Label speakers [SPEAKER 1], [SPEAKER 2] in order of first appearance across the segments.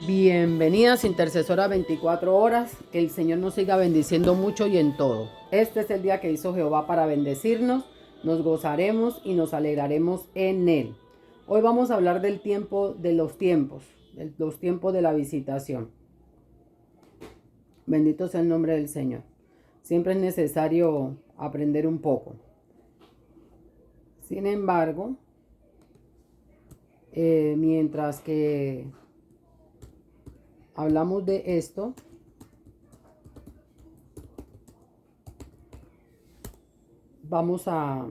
[SPEAKER 1] Bienvenidas, intercesora 24 horas. Que el Señor nos siga bendiciendo mucho y en todo. Este es el día que hizo Jehová para bendecirnos. Nos gozaremos y nos alegraremos en él. Hoy vamos a hablar del tiempo, de los tiempos de la visitación. Bendito sea el nombre del Señor. Siempre es necesario aprender un poco. Sin embargo, mientras que hablamos de esto, vamos a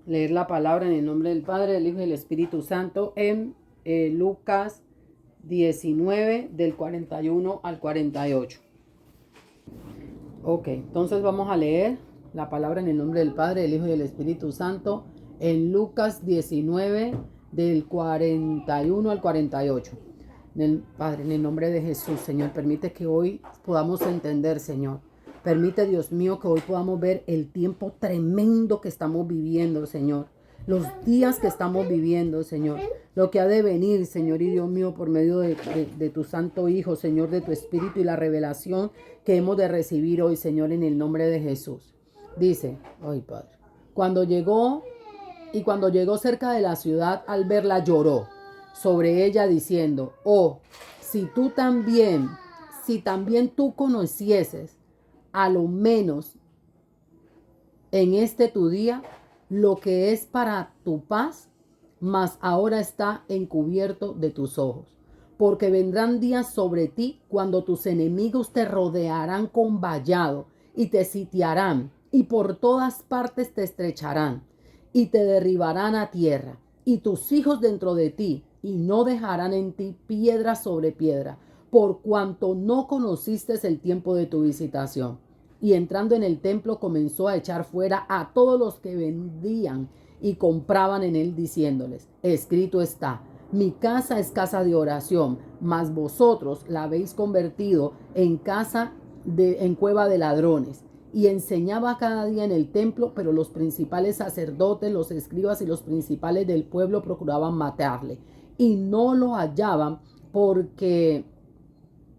[SPEAKER 1] leer la palabra en el nombre del Padre, del Hijo y del Espíritu Santo en Lucas 19 del 41 al 48. Ok, entonces vamos a leer la palabra en el nombre del Padre, del Hijo y del Espíritu Santo en Lucas 19 del 41 al 48. Padre, en el nombre de Jesús, Señor, permite que hoy podamos entender, Señor. Permite, Dios mío, que hoy podamos ver el tiempo tremendo que estamos viviendo, Señor. Los días que estamos viviendo, Señor. Lo que ha de venir, Señor y Dios mío, por medio de tu Santo Hijo, Señor, de tu Espíritu y la revelación que hemos de recibir hoy, Señor, en el nombre de Jesús. Dice, ay, Padre, cuando llegó cerca de la ciudad, al verla lloró sobre ella diciendo, oh, si también tú conocieses, a lo menos en este tu día, lo que es para tu paz, mas ahora está encubierto de tus ojos. Porque vendrán días sobre ti cuando tus enemigos te rodearán con vallado y te sitiarán y por todas partes te estrecharán y te derribarán a tierra y tus hijos dentro de ti y no dejarán en ti piedra sobre piedra, por cuanto no conociste el tiempo de tu visitación. Y entrando en el templo comenzó a echar fuera a todos los que vendían y compraban en él, diciéndoles, escrito está, mi casa es casa de oración, mas vosotros la habéis convertido en en cueva de ladrones. Y enseñaba cada día en el templo, pero los principales sacerdotes, los escribas y los principales del pueblo procuraban matarle. Y no lo hallaban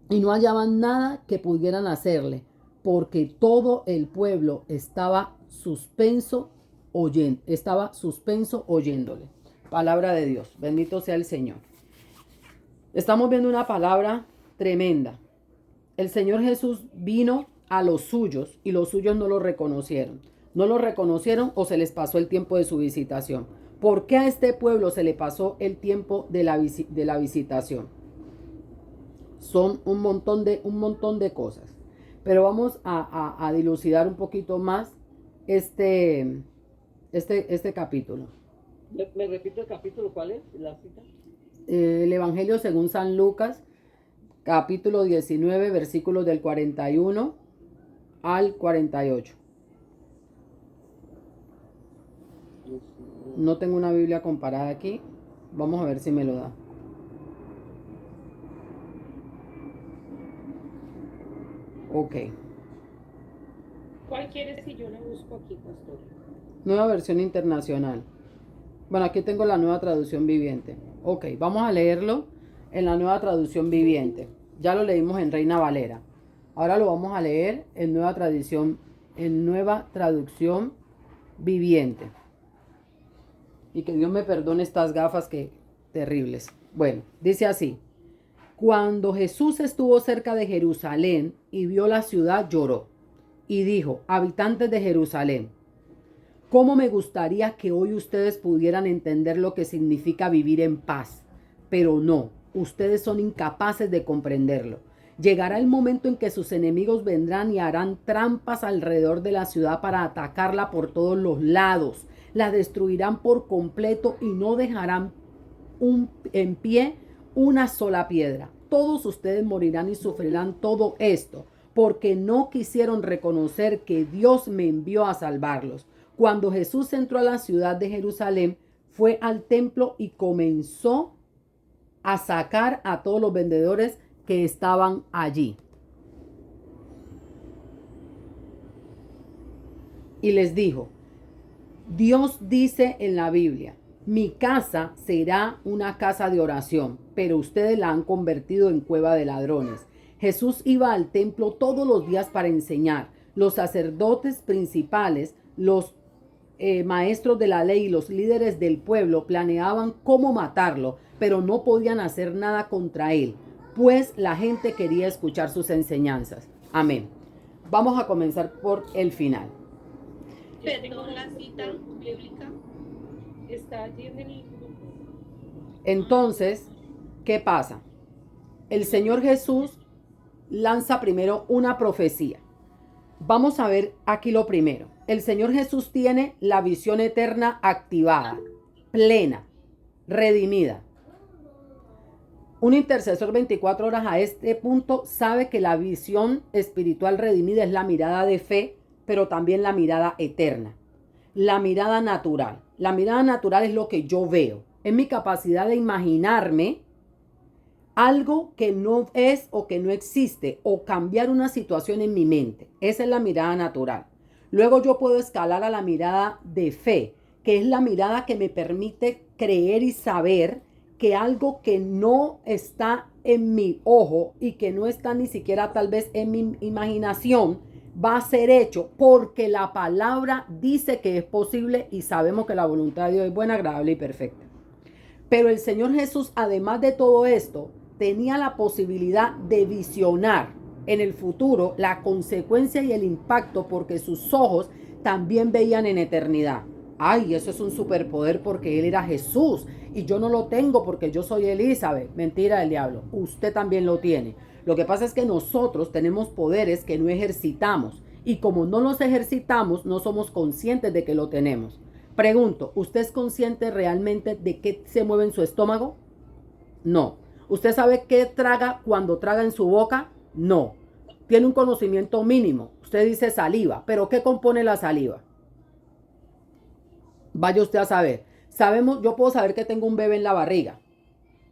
[SPEAKER 1] y no hallaban nada que pudieran hacerle, porque todo el pueblo estaba suspenso oyéndole. Palabra de Dios. Bendito sea el Señor. Estamos viendo una palabra tremenda. El Señor Jesús vino a los suyos y los suyos no lo reconocieron. No lo reconocieron o se les pasó el tiempo de su visitación. ¿Por qué a este pueblo se le pasó el tiempo de la visitación? Son un montón de cosas. Pero vamos a dilucidar un poquito más este capítulo.
[SPEAKER 2] ¿Me repite el capítulo? ¿Cuál es la cita?
[SPEAKER 1] El Evangelio según San Lucas, capítulo 19, versículos del 41 al 48. No tengo una Biblia comparada aquí. Vamos a ver si me lo da. Ok.
[SPEAKER 2] ¿Cuál quieres que yo le busco aquí, pastor?
[SPEAKER 1] Nueva versión internacional. Bueno, aquí tengo la nueva traducción viviente. Ok, vamos a leerlo en la nueva traducción viviente. Ya lo leímos en Reina Valera. Ahora lo vamos a leer en nueva traducción viviente. Y que Dios me perdone estas gafas que terribles. Bueno, dice así. Cuando Jesús estuvo cerca de Jerusalén y vio la ciudad, lloró y dijo, habitantes de Jerusalén, ¿cómo me gustaría que hoy ustedes pudieran entender lo que significa vivir en paz? Pero no, ustedes son incapaces de comprenderlo. Llegará el momento en que sus enemigos vendrán y harán trampas alrededor de la ciudad para atacarla por todos los lados. La destruirán por completo y no dejarán en pie una sola piedra. Todos ustedes morirán y sufrirán todo esto porque no quisieron reconocer que Dios me envió a salvarlos. Cuando Jesús entró a la ciudad de Jerusalén, fue al templo y comenzó a sacar a todos los vendedores que estaban allí. Y les dijo, Dios dice en la Biblia, Mi casa será una casa de oración, pero ustedes la han convertido en cueva de ladrones. Jesús iba al templo todos los días para enseñar. Los sacerdotes principales, los maestros de la ley y los líderes del pueblo planeaban cómo matarlo, pero no podían hacer nada contra él, pues la gente quería escuchar sus enseñanzas. Amén. Vamos a comenzar por el final.
[SPEAKER 3] Perdón, la cita bíblica.
[SPEAKER 2] Está allí en el...
[SPEAKER 1] Entonces, ¿qué pasa? El Señor Jesús lanza primero una profecía. Vamos a ver aquí lo primero. El Señor Jesús tiene la visión eterna activada, plena, redimida. Un intercesor 24 horas a este punto sabe que la visión espiritual redimida es la mirada de fe, pero también la mirada eterna, la mirada natural. La mirada natural es lo que yo veo, es mi capacidad de imaginarme algo que no es o que no existe o cambiar una situación en mi mente. Esa es la mirada natural. Luego yo puedo escalar a la mirada de fe, que es la mirada que me permite creer y saber que algo que no está en mi ojo y que no está ni siquiera tal vez en mi imaginación va a ser hecho porque la palabra dice que es posible y sabemos que la voluntad de Dios es buena, agradable y perfecta. Pero el Señor Jesús, además de todo esto, tenía la posibilidad de visionar en el futuro la consecuencia y el impacto porque sus ojos también veían en eternidad. Ay, eso es un superpoder porque él era Jesús y yo no lo tengo porque yo soy Elizabeth. Mentira del diablo, usted también lo tiene. Lo que pasa es que nosotros tenemos poderes que no ejercitamos y como no los ejercitamos, no somos conscientes de que lo tenemos. Pregunto, ¿usted es consciente realmente de qué se mueve en su estómago? No. ¿Usted sabe qué traga cuando traga en su boca? No. Tiene un conocimiento mínimo. Usted dice saliva, pero ¿qué compone la saliva? Vaya usted a saber. Sabemos, yo puedo saber que tengo un bebé en la barriga,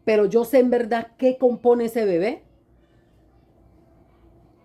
[SPEAKER 1] pero yo sé en verdad qué compone ese bebé.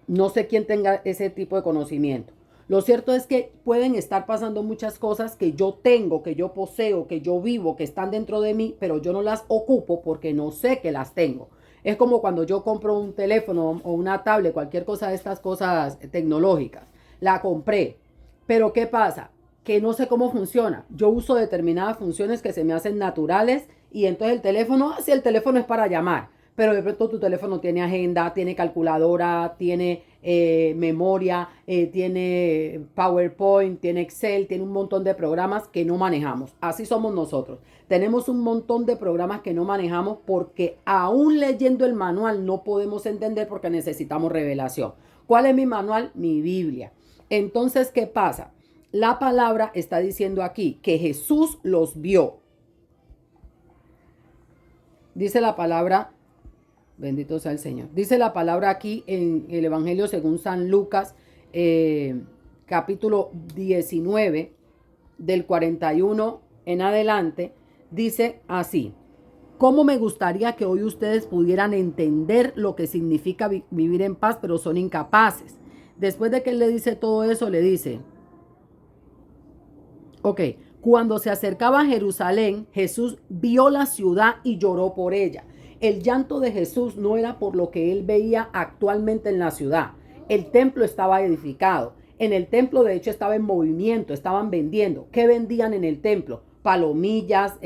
[SPEAKER 1] No sé quién tenga ese tipo de conocimiento. Lo cierto es que pueden estar pasando muchas cosas que yo tengo, que yo poseo, que yo vivo, que están dentro de mí, pero yo no las ocupo porque no sé que las tengo. Es como cuando yo compro un teléfono o una tablet, cualquier cosa de estas cosas tecnológicas. La compré, pero ¿qué pasa? Que no sé cómo funciona. Yo uso determinadas funciones que se me hacen naturales y entonces el teléfono, si el teléfono es para llamar, pero de pronto tu teléfono tiene agenda, tiene calculadora, tiene memoria, tiene PowerPoint, tiene Excel, tiene un montón de programas que no manejamos. Así somos nosotros. Tenemos un montón de programas que no manejamos porque aún leyendo el manual no podemos entender porque necesitamos revelación. ¿Cuál es mi manual? Mi Biblia. Entonces, ¿qué pasa? La palabra está diciendo aquí que Jesús los vio. Dice la palabra, bendito sea el Señor. Dice la palabra aquí en el Evangelio según San Lucas, capítulo 19, del 41 en adelante, dice así. ¿Cómo me gustaría que hoy ustedes pudieran entender lo que significa vivir en paz, pero son incapaces? Después de que él le dice todo eso, le dice, ok, cuando se acercaba a Jerusalén, Jesús vio la ciudad y lloró por ella. El llanto de Jesús no era por lo que él veía actualmente en la ciudad. El templo estaba edificado. En el templo, de hecho, estaba en movimiento, estaban vendiendo. ¿Qué vendían en el templo? Palomillas,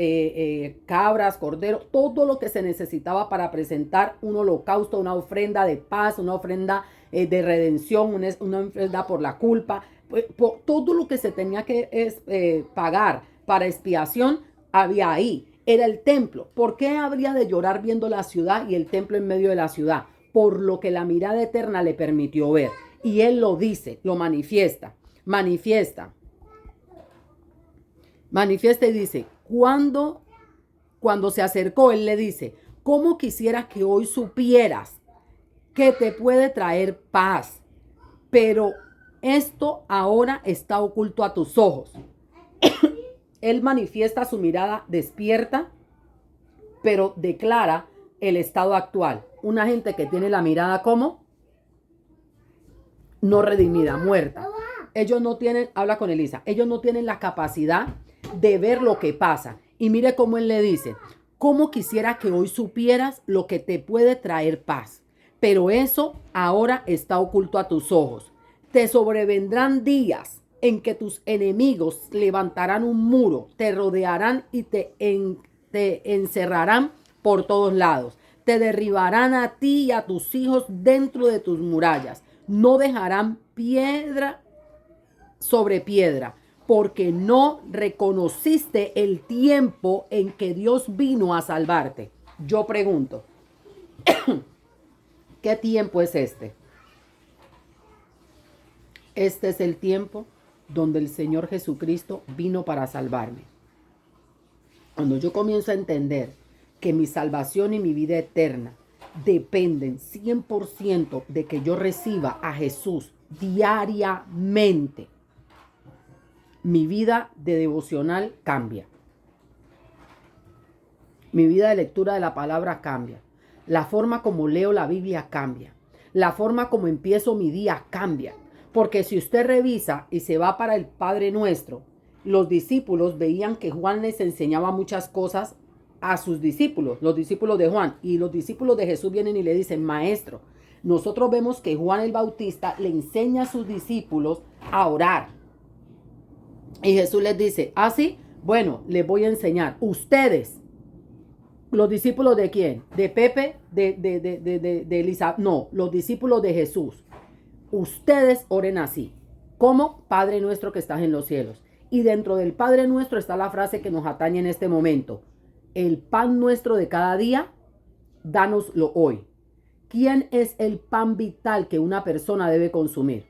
[SPEAKER 1] cabras, corderos, todo lo que se necesitaba para presentar un holocausto, una ofrenda de paz, una ofrenda de redención, una ofrenda por la culpa. Por todo lo que se tenía que pagar para expiación había ahí. Era el templo. ¿Por qué habría de llorar viendo la ciudad y el templo en medio de la ciudad? Por lo que la mirada eterna le permitió ver. Y él lo dice, lo manifiesta y dice, cuando se acercó, él le dice, ¿cómo quisiera que hoy supieras que te puede traer paz? Pero esto ahora está oculto a tus ojos. Él manifiesta su mirada despierta, pero declara el estado actual. Una gente que tiene la mirada como no redimida, muerta. Ellos no tienen, habla con Elisa, ellos no tienen la capacidad de ver lo que pasa. Y mire cómo él le dice, cómo quisiera que hoy supieras lo que te puede traer paz, pero eso ahora está oculto a tus ojos. Te sobrevendrán días en que tus enemigos levantarán un muro, te rodearán y te encerrarán por todos lados. Te derribarán a ti y a tus hijos dentro de tus murallas. No dejarán piedra sobre piedra, porque no reconociste el tiempo en que Dios vino a salvarte. Yo pregunto, ¿qué tiempo es este? Este es el tiempo donde el Señor Jesucristo vino para salvarme. Cuando yo comienzo a entender que mi salvación y mi vida eterna dependen 100% de que yo reciba a Jesús diariamente, mi vida de devocional cambia. Mi vida de lectura de la palabra cambia. La forma como leo la Biblia cambia. La forma como empiezo mi día cambia. Porque si usted revisa y se va para el Padre Nuestro, los discípulos veían que Juan les enseñaba muchas cosas a sus discípulos, los discípulos de Juan. Y los discípulos de Jesús vienen y le dicen, maestro, nosotros vemos que Juan el Bautista le enseña a sus discípulos a orar. Y Jesús les dice, ¿ah, sí? Bueno, les voy a enseñar. Ustedes, los discípulos de quién? De Pepe, de Elisa. No, los discípulos de Jesús. Ustedes oren así, como Padre nuestro que estás en los cielos. Y dentro del Padre nuestro está la frase que nos atañe en este momento. El pan nuestro de cada día, dánoslo hoy. ¿Quién es el pan vital que una persona debe consumir?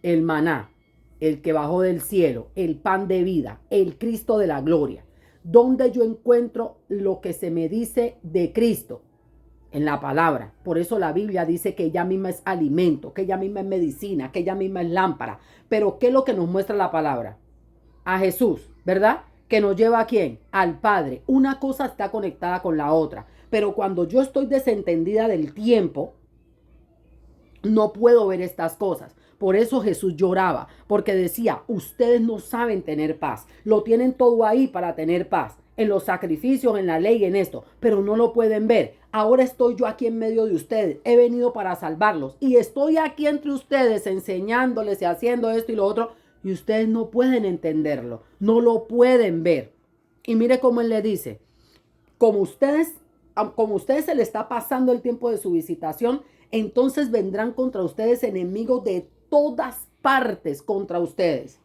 [SPEAKER 1] El maná, el que bajó del cielo, el pan de vida, el Cristo de la gloria. ¿Dónde yo encuentro lo que se me dice de Cristo? En la palabra. Por eso la Biblia dice que ella misma es alimento, que ella misma es medicina, que ella misma es lámpara. Pero ¿qué es lo que nos muestra la palabra? A Jesús, ¿verdad? Que nos lleva ¿a quién? Al Padre. Una cosa está conectada con la otra. Pero cuando yo estoy desentendida del tiempo, no puedo ver estas cosas. Por eso Jesús lloraba, porque decía, ustedes no saben tener paz. Lo tienen todo ahí para tener paz. En los sacrificios, en la ley, en esto, pero no lo pueden ver. Ahora estoy yo aquí en medio de ustedes. He venido para salvarlos y estoy aquí entre ustedes enseñándoles y haciendo esto y lo otro y ustedes no pueden entenderlo, no lo pueden ver. Y mire cómo él le dice, como ustedes se le está pasando el tiempo de su visitación, entonces vendrán contra ustedes enemigos de todas partes contra ustedes.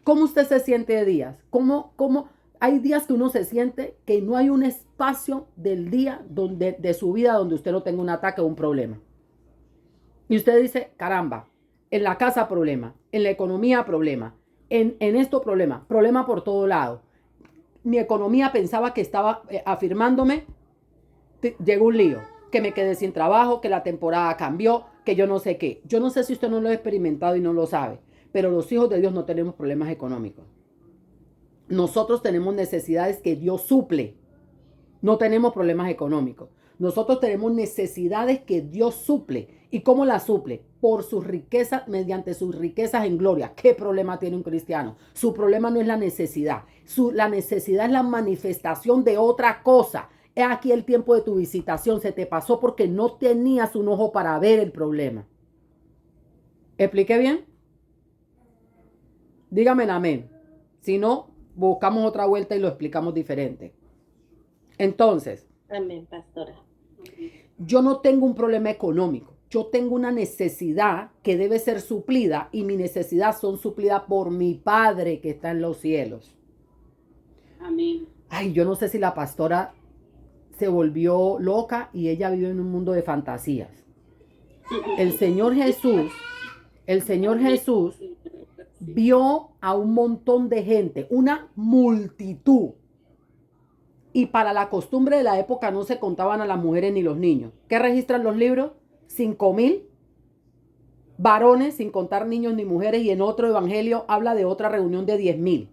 [SPEAKER 1] ¿Cómo usted se siente de días? ¿Cómo? Hay días que uno se siente que no hay un espacio del día de su vida donde usted no tenga un ataque o un problema. Y usted dice, caramba, en la casa problema, en la economía problema, en esto problema por todo lado. Mi economía pensaba que estaba afirmándome, llegó un lío, que me quedé sin trabajo, que la temporada cambió, que yo no sé qué. Yo no sé si usted no lo ha experimentado y no lo sabe, pero los hijos de Dios no tenemos problemas económicos. Nosotros tenemos necesidades que Dios suple. No tenemos problemas económicos. Nosotros tenemos necesidades que Dios suple. ¿Y cómo las suple? Por sus riquezas, mediante sus riquezas en gloria. ¿Qué problema tiene un cristiano? Su problema no es la necesidad. La necesidad es la manifestación de otra cosa. He aquí el tiempo de tu visitación. Se te pasó porque no tenías un ojo para ver el problema. ¿Expliqué bien? Dígame el amén. Si no, buscamos otra vuelta y lo explicamos diferente. Entonces,
[SPEAKER 3] Amén, pastora.
[SPEAKER 1] yo no tengo un problema económico. Yo tengo una necesidad que debe ser suplida y mi necesidad son suplidas por mi Padre que está en los cielos.
[SPEAKER 2] Amén.
[SPEAKER 1] Ay, yo no sé si la pastora se volvió loca y ella vive en un mundo de fantasías. El Señor Jesús vio a un montón de gente, una multitud. Y para la costumbre de la época no se contaban a las mujeres ni los niños. ¿Qué registran los libros? 5,000 varones, sin contar niños ni mujeres. Y en otro evangelio habla de otra reunión de 10,000.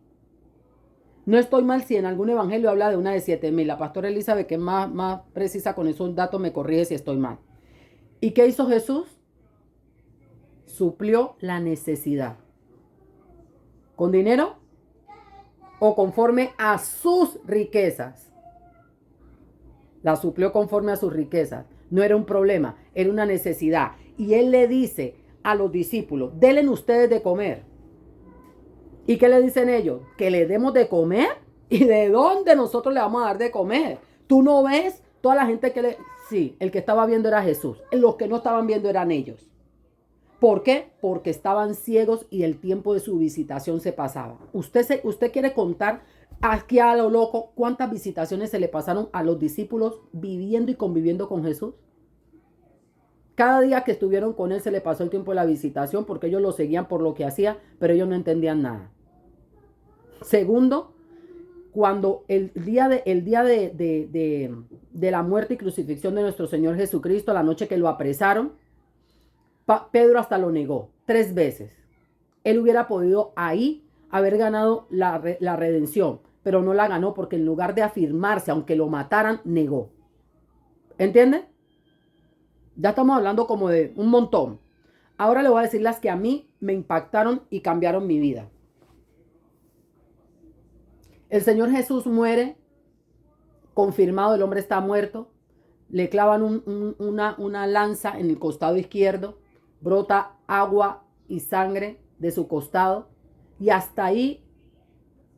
[SPEAKER 1] No estoy mal si en algún evangelio habla de una de 7,000. La pastora Elizabeth, que es más precisa con esos datos, me corrige si estoy mal. ¿Y qué hizo Jesús? Suplió la necesidad. ¿Con dinero? o conforme a sus riquezas. La suplió conforme a sus riquezas. No era un problema, era una necesidad. Y él le dice a los discípulos, denle ustedes de comer. ¿Y qué le dicen ellos? Que le demos de comer. ¿Y de dónde nosotros le vamos a dar de comer? ¿Tú no ves toda la gente que le... Sí, el que estaba viendo era Jesús. Los que no estaban viendo eran ellos. ¿Por qué? Porque estaban ciegos y el tiempo de su visitación se pasaba. ¿Usted quiere contar aquí a lo loco cuántas visitaciones se le pasaron a los discípulos viviendo y conviviendo con Jesús? Cada día que estuvieron con él se le pasó el tiempo de la visitación porque ellos lo seguían por lo que hacía, pero ellos no entendían nada. Segundo, cuando el día de la muerte y crucifixión de nuestro Señor Jesucristo, la noche que lo apresaron, Pedro hasta lo negó 3 veces. Él hubiera podido ahí haber ganado la redención, pero no la ganó porque en lugar de afirmarse, aunque lo mataran, negó. ¿Entienden? Ya estamos hablando como de un montón. Ahora le voy a decir las que a mí me impactaron y cambiaron mi vida. El Señor Jesús muere, confirmado, el hombre está muerto. Le clavan una lanza en el costado izquierdo. Brota agua y sangre de su costado. Y hasta ahí,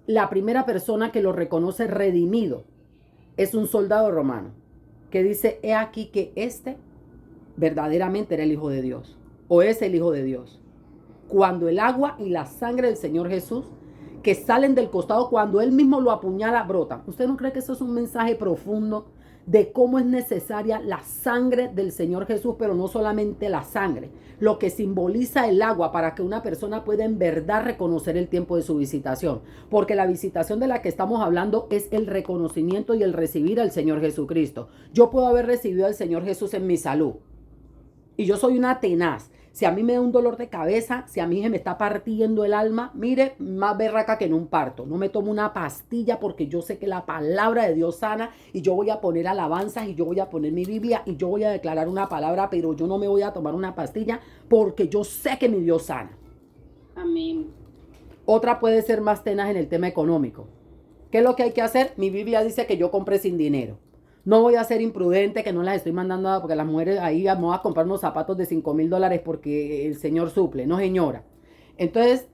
[SPEAKER 1] la primera persona que lo reconoce redimido es un soldado romano que dice, he aquí que este verdaderamente era el Hijo de Dios o es el Hijo de Dios. Cuando el agua y la sangre del Señor Jesús que salen del costado, cuando él mismo lo apuñala, brotan. ¿Usted no cree que eso es un mensaje profundo de cómo es necesaria la sangre del Señor Jesús, pero no solamente la sangre, lo que simboliza el agua para que una persona pueda en verdad reconocer el tiempo de su visitación? Porque la visitación de la que estamos hablando es el reconocimiento y el recibir al Señor Jesucristo. Yo puedo haber recibido al Señor Jesús en mi salud y yo soy una tenaz. Si a mí me da un dolor de cabeza, si a mí se me está partiendo el alma, mire, más berraca que en un parto. No me tomo una pastilla porque yo sé que la palabra de Dios sana y yo voy a poner alabanzas y yo voy a poner mi Biblia y yo voy a declarar una palabra, pero yo no me voy a tomar una pastilla porque yo sé que mi Dios sana.
[SPEAKER 2] Amén.
[SPEAKER 1] Otra puede ser más tenaz en el tema económico. ¿Qué es lo que hay que hacer? Mi Biblia dice que yo compre sin dinero. No voy a ser imprudente, que no las estoy mandando nada porque las mujeres ahí vamos a comprar unos zapatos de $5,000 porque el Señor suple. No, señora. Entonces,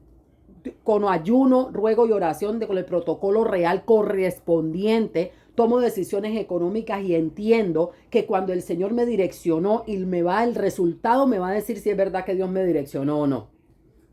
[SPEAKER 1] con ayuno, ruego y oración, con el protocolo real correspondiente, tomo decisiones económicas y entiendo que cuando el Señor me direccionó y el resultado me va a decir si es verdad que Dios me direccionó o no.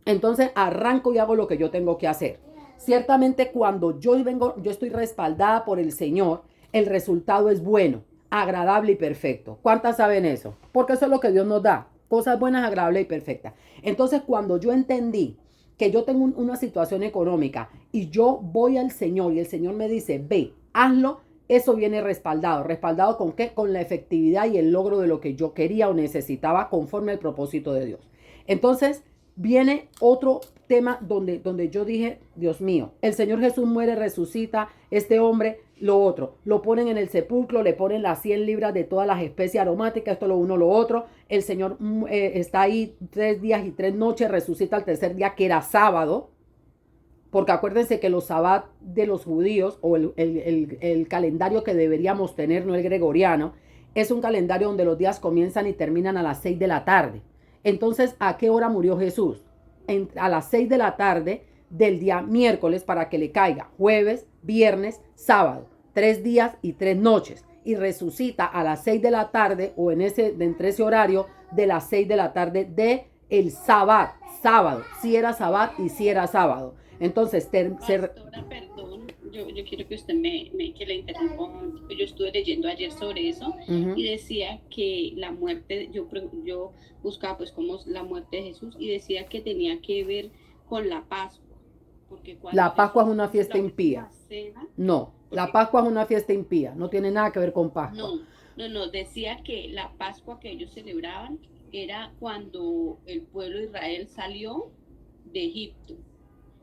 [SPEAKER 1] Entonces, arranco y hago lo que yo tengo que hacer. Ciertamente, cuando yo estoy respaldada por el Señor, el resultado es bueno, agradable y perfecto. ¿Cuántas saben eso? Porque eso es lo que Dios nos da. Cosas buenas, agradables y perfectas. Entonces, cuando yo entendí que yo tengo una situación económica y yo voy al Señor y el Señor me dice, ve, hazlo, eso viene respaldado. ¿Respaldado con qué? Con la efectividad y el logro de lo que yo quería o necesitaba conforme al propósito de Dios. Entonces, viene otro tema donde yo dije, Dios mío, el Señor Jesús muere, resucita, este hombre, lo otro, lo ponen en el sepulcro, le ponen las 100 libras de todas las especies aromáticas, esto lo uno, lo otro, el Señor está ahí 3 días y 3 noches, resucita al tercer día, que era sábado, porque acuérdense que los sabbat de los judíos, o el calendario que deberíamos tener, no el gregoriano, es un calendario donde los días comienzan y terminan a las 6 de la tarde. Entonces, ¿a qué hora murió Jesús? A las 6 de la tarde del día miércoles para que le caiga jueves, viernes, sábado, 3 días y 3 noches. Y resucita a las 6 de la tarde o entre ese horario de las 6 de la tarde de el sábado, si era sábado y si era sábado. Entonces,
[SPEAKER 2] Pastora, perdón, yo quiero que usted que le interrumpa un momento. Yo estuve leyendo ayer sobre eso y decía que la muerte, yo buscaba pues como la muerte de Jesús y decía que tenía que ver con la Pascua. Porque
[SPEAKER 1] la Pascua es una fiesta impía. No, la Pascua es una fiesta impía, no tiene nada que ver con Pascua.
[SPEAKER 2] No, decía que la Pascua que ellos celebraban era cuando el pueblo de Israel salió de Egipto.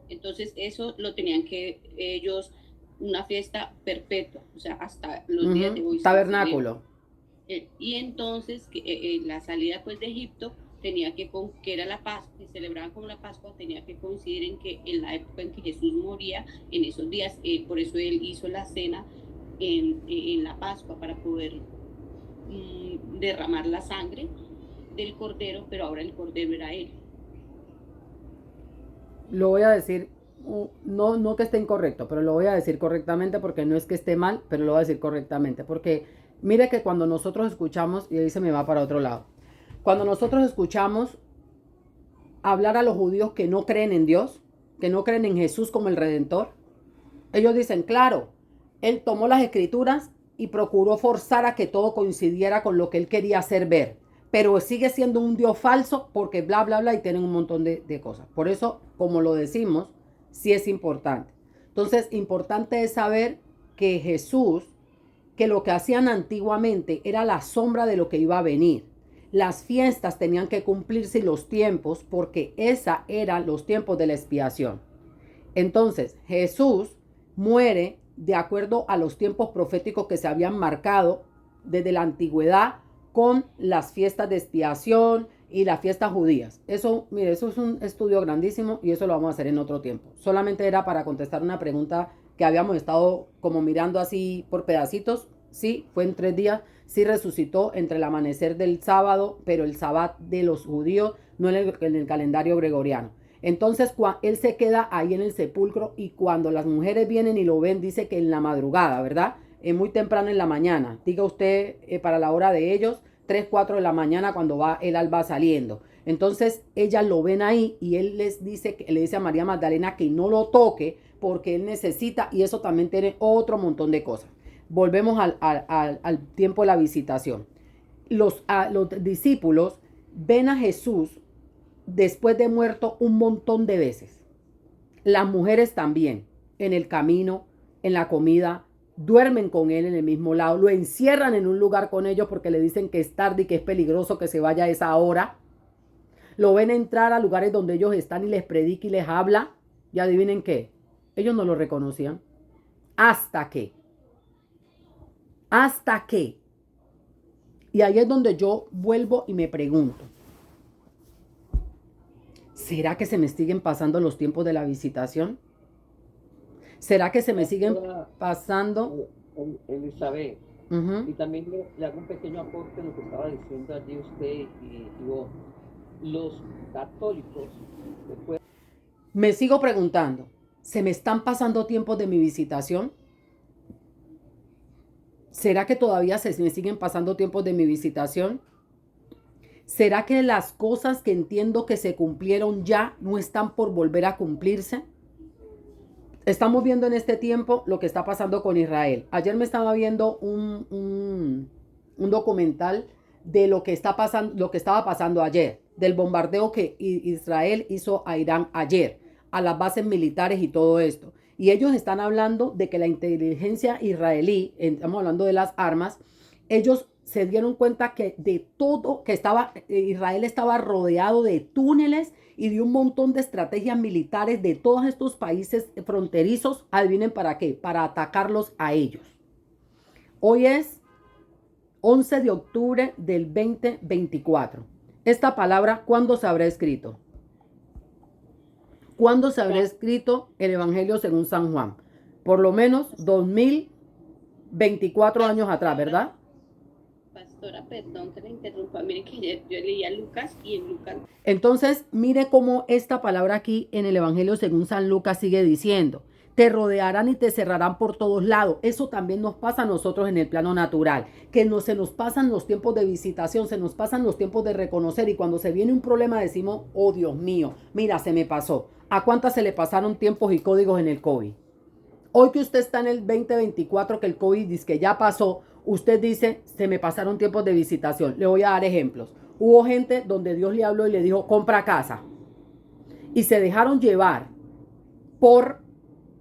[SPEAKER 2] Entonces eso lo tenían que ellos, una fiesta perpetua, o sea, hasta los días de hoy.
[SPEAKER 1] Tabernáculo.
[SPEAKER 2] Y entonces la salida pues de Egipto tenía que era la Pascua, que celebraban como la Pascua, tenía que coincidir en la época en que Jesús moría, en esos días, por eso él hizo la cena en la Pascua para poder derramar la sangre del cordero, pero ahora el cordero era él.
[SPEAKER 1] Lo voy a decir, no que esté incorrecto, pero lo voy a decir correctamente porque no es que esté mal, pero lo voy a decir correctamente. Porque mire que cuando nosotros escuchamos, y ahí se me va para otro lado, cuando nosotros escuchamos hablar a los judíos que no creen en Dios, que no creen en Jesús como el Redentor, ellos dicen, claro, él tomó las escrituras y procuró forzar a que todo coincidiera con lo que él quería hacer ver, pero sigue siendo un Dios falso porque bla, bla, bla, y tienen un montón de cosas. Por eso, como lo decimos, sí es importante. Entonces, importante es saber que Jesús, que lo que hacían antiguamente era la sombra de lo que iba a venir. Las fiestas tenían que cumplirse los tiempos porque esa eran los tiempos de la expiación. Entonces, Jesús muere de acuerdo a los tiempos proféticos que se habían marcado desde la antigüedad con las fiestas de expiación y las fiestas judías. Eso, mire, eso es un estudio grandísimo y eso lo vamos a hacer en otro tiempo. Solamente era para contestar una pregunta que habíamos estado como mirando así por pedacitos. Sí, fue en 3 días, sí resucitó entre el amanecer del sábado, pero el sabbat de los judíos, no en el calendario gregoriano. Entonces él se queda ahí en el sepulcro y cuando las mujeres vienen y lo ven, dice que en la madrugada, ¿verdad? Muy temprano en la mañana, diga usted para la hora de ellos, 3, 4 de la mañana cuando va el alba saliendo. Entonces ellas lo ven ahí y él le dice a María Magdalena que no lo toque porque él necesita, y eso también tiene otro montón de cosas. Volvemos al tiempo de la visitación. Los discípulos ven a Jesús después de muerto un montón de veces. Las mujeres también, en el camino, en la comida, duermen con él en el mismo lado, lo encierran en un lugar con ellos porque le dicen que es tarde y que es peligroso que se vaya a esa hora. Lo ven entrar a lugares donde ellos están y les predica y les habla. Y adivinen qué, ellos no lo reconocían. Hasta que. Y ahí es donde yo vuelvo y me pregunto, ¿será que se me siguen pasando los tiempos de la visitación? ¿Será que se me siguen pasando?
[SPEAKER 4] Elizabeth, y también le hago un pequeño aporte a lo que estaba diciendo allí usted y vos. Los católicos
[SPEAKER 1] me sigo preguntando, ¿se me están pasando tiempos de mi visitación? ¿Será que todavía se me siguen pasando tiempos de mi visitación? ¿Será que las cosas que entiendo que se cumplieron ya no están por volver a cumplirse? Estamos viendo en este tiempo lo que está pasando con Israel. Ayer me estaba viendo un documental de lo que estaba pasando ayer, del bombardeo que Israel hizo a Irán ayer, a las bases militares y todo esto. Y ellos están hablando de que la inteligencia israelí, estamos hablando de las armas, ellos se dieron cuenta que de todo, que Israel estaba rodeado de túneles y de un montón de estrategias militares de todos estos países fronterizos. Adivinen para qué, para atacarlos a ellos. Hoy es 11 de octubre del 2024. Esta palabra, ¿cuándo se habrá escrito? ¿Cuándo se habrá escrito el Evangelio según San Juan? Por lo menos 2024 años atrás, ¿verdad?
[SPEAKER 2] Pastora, perdón que la interrumpa. Mire que yo leía Lucas y en Lucas.
[SPEAKER 1] Entonces, mire cómo esta palabra aquí en el Evangelio según San Lucas sigue diciendo: te rodearán y te cerrarán por todos lados. Eso también nos pasa a nosotros en el plano natural, que se nos pasan los tiempos de visitación, se nos pasan los tiempos de reconocer, y cuando se viene un problema decimos, oh Dios mío, mira, se me pasó. ¿A cuántas se le pasaron tiempos y códigos en el COVID? Hoy que usted está en el 2024, que el COVID dice que ya pasó, usted dice, se me pasaron tiempos de visitación. Le voy a dar ejemplos. Hubo gente donde Dios le habló y le dijo, compra casa. Y se dejaron llevar por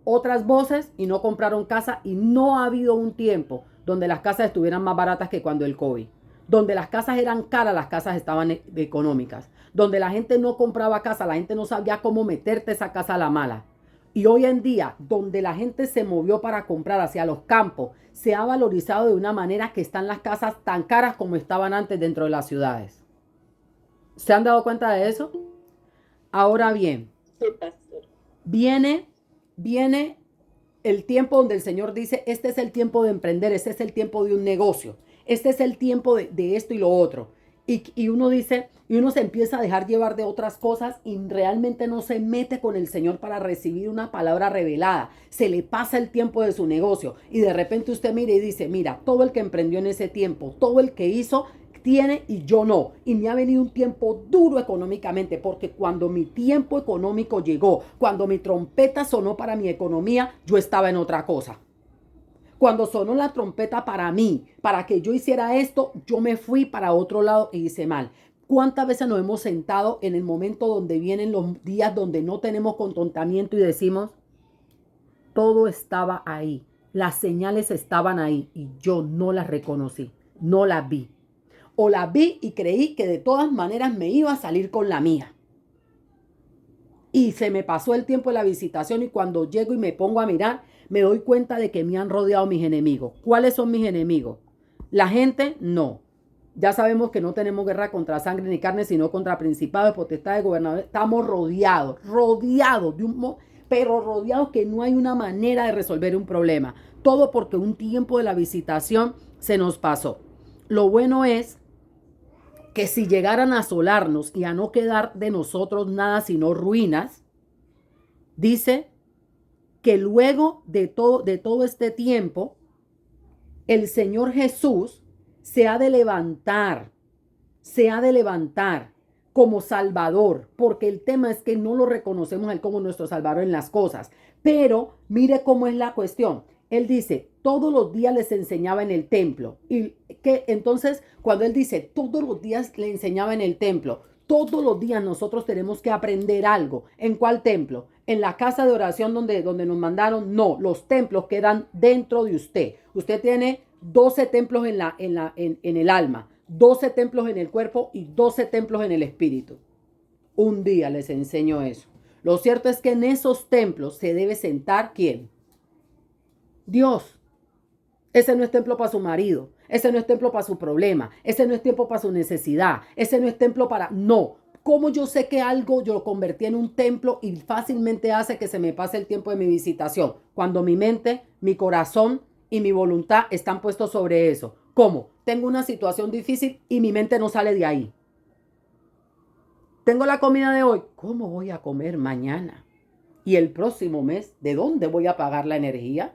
[SPEAKER 1] otras voces y no compraron casa, y no ha habido un tiempo donde las casas estuvieran más baratas que cuando el COVID. Donde las casas eran caras, las casas estaban económicas. Donde la gente no compraba casa, la gente no sabía cómo meterte esa casa a la mala. Y hoy en día, donde la gente se movió para comprar hacia los campos, se ha valorizado de una manera que están las casas tan caras como estaban antes dentro de las ciudades. ¿Se han dado cuenta de eso? Ahora bien,
[SPEAKER 3] Sí, pastor.
[SPEAKER 1] viene el tiempo donde el Señor dice, este es el tiempo de emprender, este es el tiempo de un negocio, este es el tiempo de esto y lo otro. Y uno dice, y uno se empieza a dejar llevar de otras cosas y realmente no se mete con el Señor para recibir una palabra revelada. Se le pasa el tiempo de su negocio y de repente usted mira y dice, mira, todo el que emprendió en ese tiempo, todo el que hizo, tiene y yo no. Y me ha venido un tiempo duro económicamente, porque cuando mi tiempo económico llegó, cuando mi trompeta sonó para mi economía, yo estaba en otra cosa. Cuando sonó la trompeta para mí, para que yo hiciera esto, yo me fui para otro lado e hice mal. ¿Cuántas veces nos hemos sentado en el momento donde vienen los días donde no tenemos contentamiento y decimos, todo estaba ahí, las señales estaban ahí y yo no las reconocí, no las vi? O la vi y creí que de todas maneras me iba a salir con la mía. Y se me pasó el tiempo de la visitación y cuando llego y me pongo a mirar, me doy cuenta de que me han rodeado mis enemigos. ¿Cuáles son mis enemigos? La gente, no. Ya sabemos que no tenemos guerra contra sangre ni carne, sino contra principados, potestades, gobernadores. Estamos rodeados pero rodeados que no hay una manera de resolver un problema. Todo porque un tiempo de la visitación se nos pasó. Lo bueno es que si llegaran a asolarnos y a no quedar de nosotros nada sino ruinas, dice que luego de todo este tiempo, el Señor Jesús se ha de levantar como Salvador, porque el tema es que no lo reconocemos a Él como nuestro Salvador en las cosas. Pero mire cómo es la cuestión. Él dice, todos los días les enseñaba en el templo. Y que entonces, cuando Él dice, todos los días le enseñaba en el templo, todos los días nosotros tenemos que aprender algo. ¿En cuál templo? ¿En la casa de oración donde nos mandaron? No, los templos quedan dentro de usted. Usted tiene 12 templos en el alma, 12 templos en el cuerpo y 12 templos en el espíritu. Un día les enseño eso. Lo cierto es que en esos templos se debe sentar ¿quién? Dios. Ese no es templo para su marido. Ese no es templo para su problema. Ese no es templo para su necesidad. Ese no es templo para... No. ¿Cómo yo sé que algo yo lo convertí en un templo y fácilmente hace que se me pase el tiempo de mi visitación? Cuando mi mente, mi corazón y mi voluntad están puestos sobre eso. ¿Cómo? Tengo una situación difícil y mi mente no sale de ahí. Tengo la comida de hoy. ¿Cómo voy a comer mañana? Y el próximo mes, ¿de dónde voy a pagar la energía?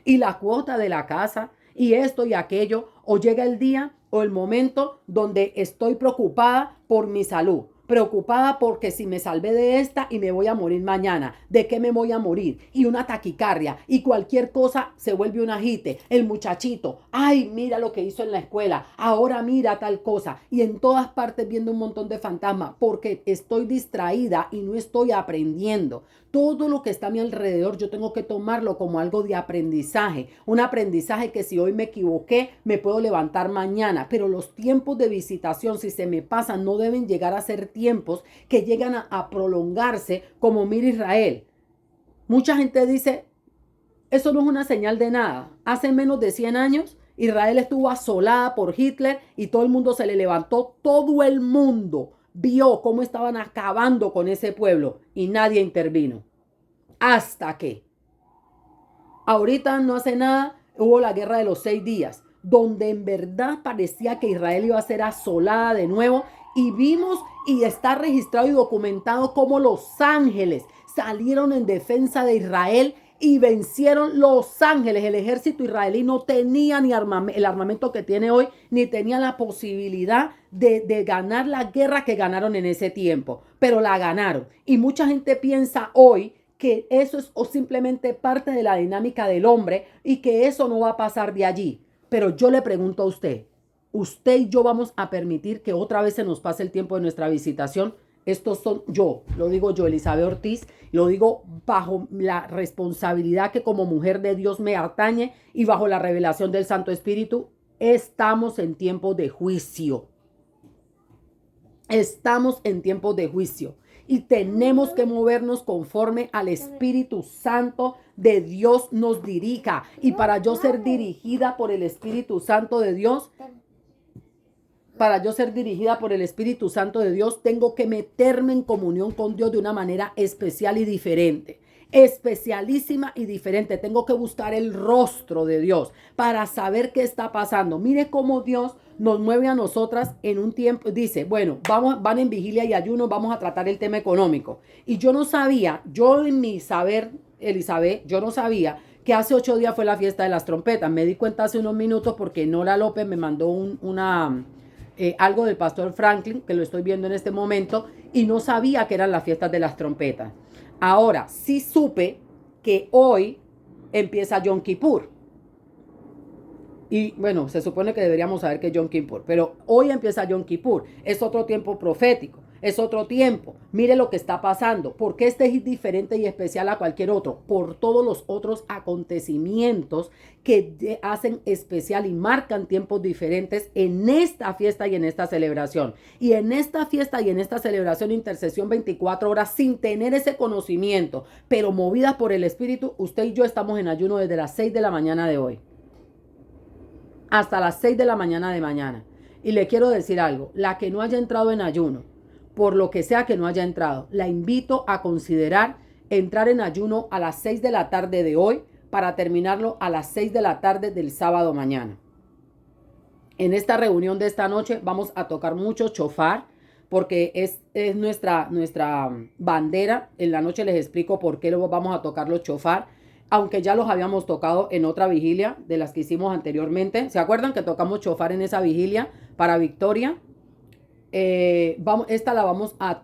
[SPEAKER 1] Y la cuota de la casa, y esto y aquello, o llega el día o el momento donde estoy preocupada por mi salud, preocupada porque si me salvé de esta y me voy a morir mañana, ¿de qué me voy a morir? Y una taquicardia, y cualquier cosa se vuelve un agite, el muchachito, ay, mira lo que hizo en la escuela, ahora mira tal cosa, y en todas partes viendo un montón de fantasmas, porque estoy distraída y no estoy aprendiendo. Todo lo que está a mi alrededor yo tengo que tomarlo como algo de aprendizaje. Un aprendizaje que si hoy me equivoqué, me puedo levantar mañana. Pero los tiempos de visitación, si se me pasan, no deben llegar a ser tiempos que llegan a prolongarse como mira Israel. Mucha gente dice, eso no es una señal de nada. Hace menos de 100 años, Israel estuvo asolada por Hitler y todo el mundo se le levantó. Todo el mundo vio cómo estaban acabando con ese pueblo y nadie intervino. Hasta que ahorita no hace nada, hubo la guerra de los 6 días, donde en verdad parecía que Israel iba a ser asolada de nuevo y vimos y está registrado y documentado cómo los ángeles salieron en defensa de Israel y vencieron los ángeles. El ejército israelí no tenía ni el armamento que tiene hoy, ni tenía la posibilidad de ganar la guerra que ganaron en ese tiempo, pero la ganaron. Y mucha gente piensa hoy que eso es o simplemente parte de la dinámica del hombre y que eso no va a pasar de allí. Pero yo le pregunto a usted y yo vamos a permitir que otra vez se nos pase el tiempo de nuestra visitación. Estos son lo digo yo, Elizabeth Ortiz, lo digo bajo la responsabilidad que como mujer de Dios me atañe y bajo la revelación del Santo Espíritu. Estamos en tiempos de juicio. Estamos en tiempos de juicio y tenemos que movernos conforme al Espíritu Santo de Dios nos dirija. Y para yo ser dirigida por el Espíritu Santo de Dios, para yo ser dirigida por el Espíritu Santo de Dios, tengo que meterme en comunión con Dios de una manera especial y diferente. Especialísima y diferente. Tengo que buscar el rostro de Dios para saber qué está pasando. Mire cómo Dios nos mueve a nosotras en un tiempo. Dice, bueno, van en vigilia y ayuno, vamos a tratar el tema económico. Y yo no sabía, yo en mi saber, Elizabeth, yo no sabía que hace 8 días fue la fiesta de las trompetas. Me di cuenta hace unos minutos porque Nora López me mandó algo del pastor Franklin, que lo estoy viendo en este momento, y no sabía que eran las fiestas de las trompetas. Ahora, sí supe que hoy empieza Yom Kippur. Y bueno, se supone que deberíamos saber que es Yom Kippur, pero hoy empieza Yom Kippur. Es otro tiempo profético, es otro tiempo. Mire lo que está pasando. ¿Por qué este es diferente y especial a cualquier otro? Por todos los otros acontecimientos que hacen especial y marcan tiempos diferentes en esta fiesta y en esta celebración. Y en esta fiesta y en esta celebración, intercesión 24 horas sin tener ese conocimiento, pero movidas por el Espíritu, usted y yo estamos en ayuno desde las 6 de la mañana de hoy hasta las 6 de la mañana de mañana. Y le quiero decir algo, la que no haya entrado en ayuno, por lo que sea que no haya entrado, la invito a considerar entrar en ayuno a las 6 de la tarde de hoy para terminarlo a las 6 de la tarde del sábado mañana. En esta reunión de esta noche vamos a tocar mucho chofar, porque es nuestra bandera. En la noche les explico por qué luego vamos a tocar los chofar, aunque ya los habíamos tocado en otra vigilia de las que hicimos anteriormente. ¿Se acuerdan que tocamos chofar en esa vigilia para Victoria? Esta la vamos a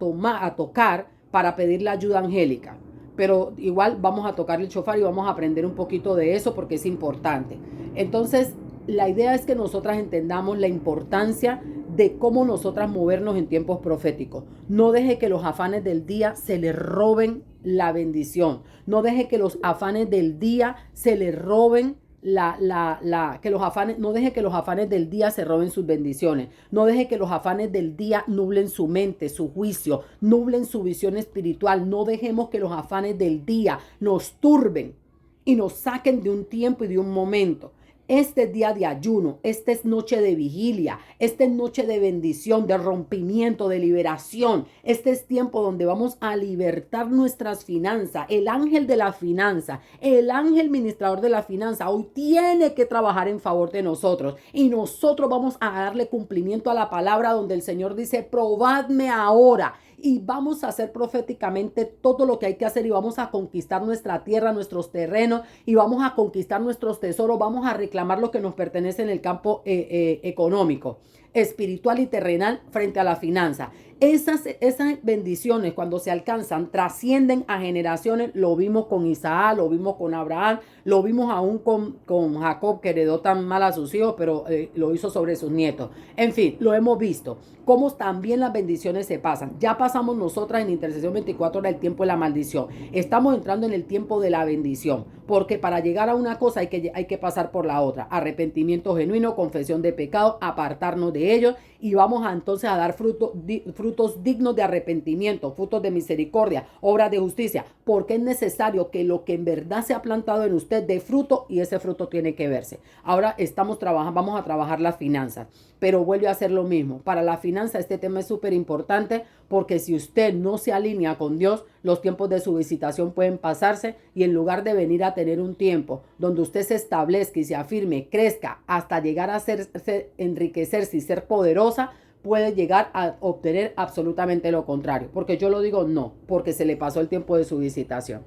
[SPEAKER 1] tocar para pedir la ayuda angélica. Pero igual vamos a tocar el chofar y vamos a aprender un poquito de eso porque es importante. Entonces, la idea es que nosotras entendamos la importancia de cómo nosotras movernos en tiempos proféticos. No deje que los afanes del día se le roben la bendición. No deje que los afanes del día se le roben no deje que los afanes del día se roben sus bendiciones. No deje que los afanes del día nublen su mente, su juicio, nublen su visión espiritual. No dejemos que los afanes del día nos turben y nos saquen de un tiempo y de un momento. Este es día de ayuno, esta es noche de vigilia, esta es noche de bendición, de rompimiento, de liberación. Este es tiempo donde vamos a libertar nuestras finanzas. El ángel de la finanza, el ángel ministrador de la finanza, hoy tiene que trabajar en favor de nosotros. Y nosotros vamos a darle cumplimiento a la palabra donde el Señor dice, probadme ahora. Y vamos a hacer proféticamente todo lo que hay que hacer y vamos a conquistar nuestra tierra, nuestros terrenos y vamos a conquistar nuestros tesoros. Vamos a reclamar lo que nos pertenece en el campo económico, espiritual y terrenal frente a la finanza. Esas bendiciones cuando se alcanzan trascienden a generaciones. Lo vimos con Isaac, lo vimos con Abraham, lo vimos aún con Jacob, que heredó tan mal a sus hijos, pero lo hizo sobre sus nietos. En fin, lo hemos visto. Cómo también las bendiciones se pasan. Ya pasamos nosotras en intercesión 24 horas el tiempo de la maldición. Estamos entrando en el tiempo de la bendición. Porque para llegar a una cosa hay que pasar por la otra. Arrepentimiento genuino, confesión de pecado, apartarnos de ellos. Y vamos entonces a dar frutos dignos de arrepentimiento, frutos de misericordia, obras de justicia. Porque es necesario que lo que en verdad se ha plantado en usted dé fruto y ese fruto tiene que verse. Ahora vamos a trabajar las finanzas. Pero vuelve a hacer lo mismo. Para la finanza este tema es súper importante porque si usted no se alinea con Dios, los tiempos de su visitación pueden pasarse y en lugar de venir a tener un tiempo donde usted se establezca y se afirme, crezca hasta llegar a enriquecerse y ser poderosa, puede llegar a obtener absolutamente lo contrario. Porque yo lo digo no, porque se le pasó el tiempo de su visitación.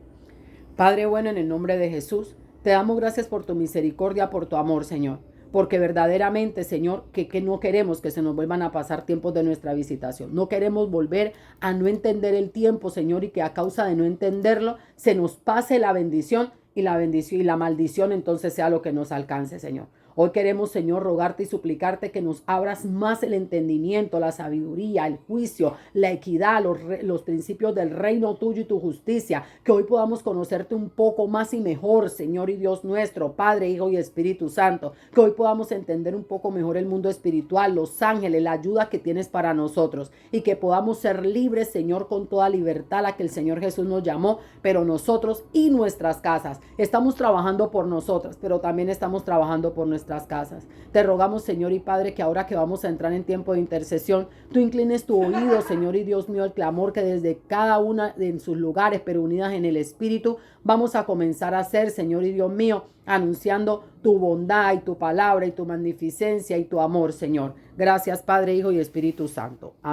[SPEAKER 1] Padre bueno, en el nombre de Jesús, te damos gracias por tu misericordia, por tu amor, Señor. Porque verdaderamente, Señor, que no queremos que se nos vuelvan a pasar tiempos de nuestra visitación. No queremos volver a no entender el tiempo, Señor, y que a causa de no entenderlo se nos pase la bendición y la maldición entonces sea lo que nos alcance, Señor. Hoy queremos, Señor, rogarte y suplicarte que nos abras más el entendimiento, la sabiduría, el juicio, la equidad, los principios del reino tuyo y tu justicia. Que hoy podamos conocerte un poco más y mejor, Señor y Dios nuestro, Padre, Hijo y Espíritu Santo. Que hoy podamos entender un poco mejor el mundo espiritual, los ángeles, la ayuda que tienes para nosotros. Y que podamos ser libres, Señor, con toda libertad a la que el Señor Jesús nos llamó. Pero nosotros y nuestras casas estamos trabajando por nosotras, pero también estamos trabajando por nuestras nuestras casas. Te rogamos, Señor y Padre, que ahora que vamos a entrar en tiempo de intercesión, tú inclines tu oído, Señor y Dios mío, el clamor que desde cada una de sus lugares, pero unidas en el Espíritu, vamos a comenzar a hacer, Señor y Dios mío, anunciando tu bondad y tu palabra y tu magnificencia y tu amor, Señor. Gracias, Padre, Hijo y Espíritu Santo. Amén.